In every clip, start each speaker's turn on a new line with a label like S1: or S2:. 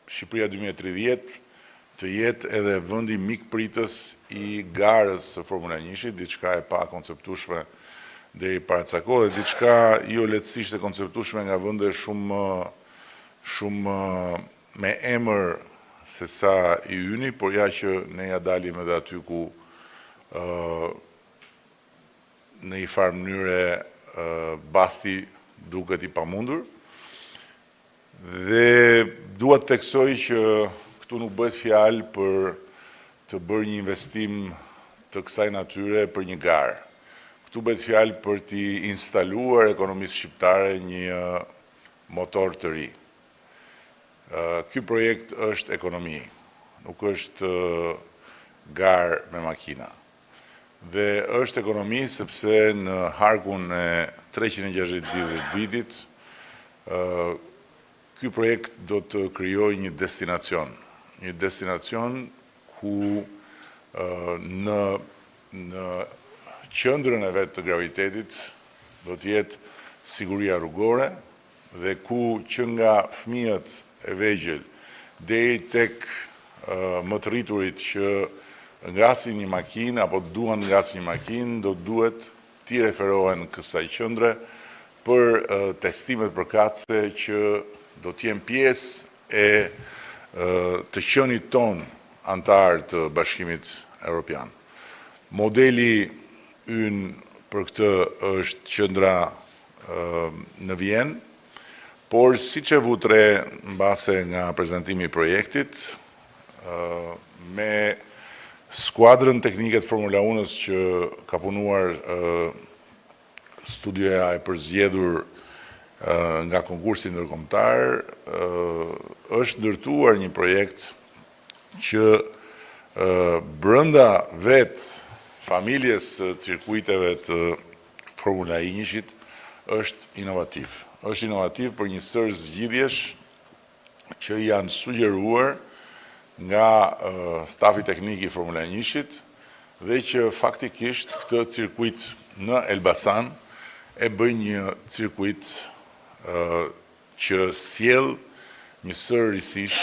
S1: Shqipëria 2030 të jetë edhe vendi mikpritës i garës së Formula 1-shit, diçka e pa konceptueshme deri para ca kohë, dhe diçka jo lehtësisht e konceptueshme nga vende shumë me emër se sa i yni, por ja që ne ja dalim edhe aty ku në një farë mënyre basti duket i pamundur. Dhe dua të theksoj që këtu nuk bëhet fjalë për të bërë një investim të kësaj natyre për një garë. Këtu bëhet fjalë për t'i instaluar ekonomisë shqiptare një motor të ri. Ky projekt është ekonomi, nuk është garë me makina. Dhe është ekonomi sepse në harkun e 360 vitit, ky projekt do të krijojë një destinacion ku në qendrën e vet të gravitetit do të jetë siguria rrugore dhe ku që nga fëmijët e vegjël deri tek më të rriturit që ngasin një makinë apo duan ngasin një makinë, do duhet t'i referohen kësaj qendre për testimet përkatëse që do t'jem pjesë e të qenit ton antar të Bashkimit Evropian. Modeli ynë për këtë është qendra në Vjenë, por siç e vu tre mbase nga prezantimi i projektit, me skuadrën teknike të Formula 1-s që ka punuar studioja e përzgjedhur nga konkursi ndërkombëtar, është ndërtuar një projekt që brenda vet familjes së cirkuiteve të Formula 1-shit është inovativ. Është inovativ për një sër zgjidhjesh që janë sugjeruar nga stafi teknik i Formula 1-shit dhe që faktikisht këtë cirkuit në Elbasan e bën një cirkuit që sjell një sër risish,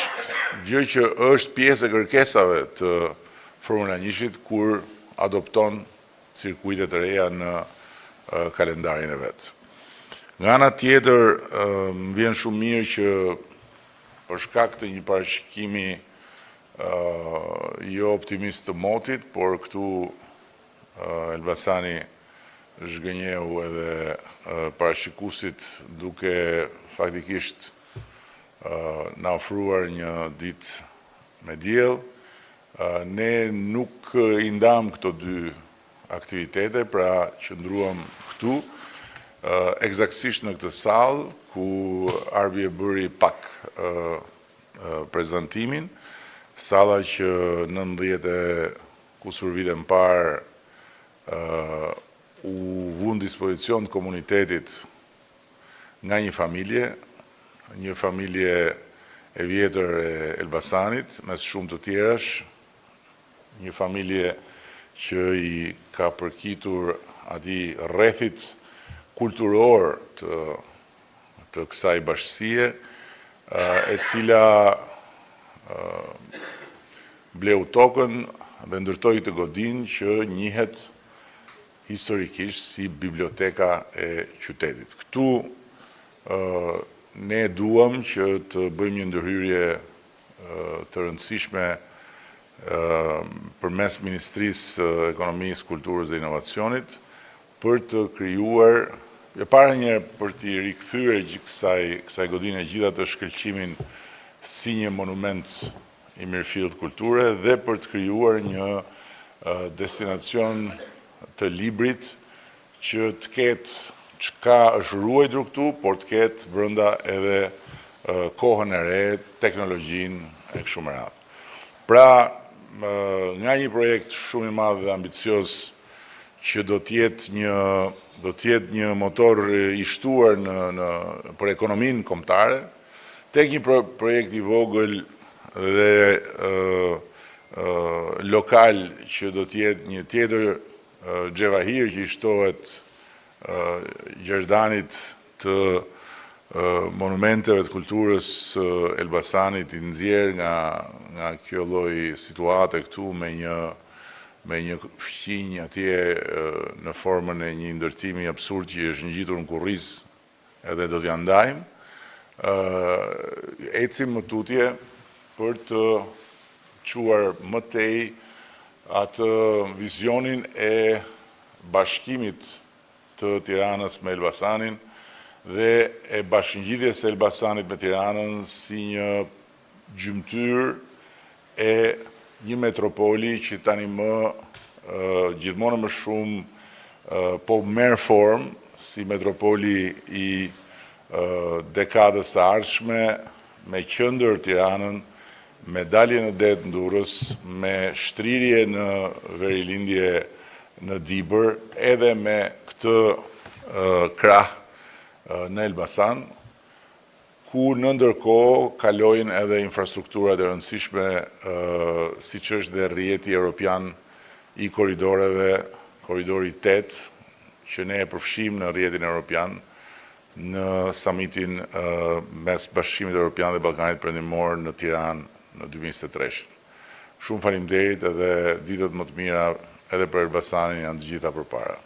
S1: gjë që është pjesë e kërkesave të Formula 1-shit kur adopton cirkuitet e reja në kalendarin e vet. Nga ana tjetër, më vjen shumë mirë që për shkak të një parashikimi jo optimist të motit, por këtu Elbasani zhgënjeu edhe parashikuesit duke faktikisht na ofruar një ditë me diell. Ne nuk i ndam këto dy aktivitete, pra qëndruam këtu, eksaktësisht në këtë sallë ku Arbi e bëri pak prezantimin, salla që 19 kusur vite më parë u vu në dispozicion të komunitetit nga një familje e vjetër e Elbasanit, mes shumë të tjerash, një familje që i ka përkitur atij rrethit kulturor të kësaj bashkësie, e cila bleu tokën dhe ndërtoi të godin që njihet historikisht si biblioteka e qytetit. Këtu ne duam që të bëjmë një ndërhyrje të rëndësishme përmes Ministrisë Ekonomisë, Kulturës dhe Inovacionit për të krijuar, e para një për t'i rikthyer kësaj godine gjithatë shkëlqimin si një monument i mirëfillt kulture dhe për të krijuar një destinacion të librit që të ketë çka është ruajtur këtu, por të ketë brenda edhe kohën e re, teknologjinë e kështu me radhë. Pra, nga një projekt shumë i madh dhe ambicioz që do të jetë një motor i shtuar për ekonominë kombëtare, tek një projekt i vogël dhe lokal që do të jetë një tjetër Xhevahir që i shtohet Gjerdanit të monumenteve të kulturës Elbasanit i nxjerr nga kjo lloj situate këtu me një fqinj atje në formën e një ndërtimi absurd që është ngjitur në kurriz edhe do t'ja ndajmë. Ecim më tutje për të quar më tej atë vizionin e bashkimit të Tiranës me Elbasanin dhe e bashkëngjitjes së Elbasanit me Tiranën si një gjymtyr e një metropoli që tani gjithmonë më shumë po merr formë si metropoli i dekadës së ardhshme, me qendër Tiranën, me dalje në det në Durrës, me shtrirje në verilindje në Dibër, edhe me këtë krah në Elbasan, ku në ndërkohë kalojnë edhe infrastrukturat e rëndësishme, siç është dhe rrjeti evropian i korridoreve, korridori 8, që ne e përfshim në rrjetin evropian në samitin mes Bashkimit Evropian dhe Ballkanit Perëndimor në Tiranë në 2023. Shumë faleminderit edhe ditët më të mira edhe për Elbasanin janë të gjitha përpara.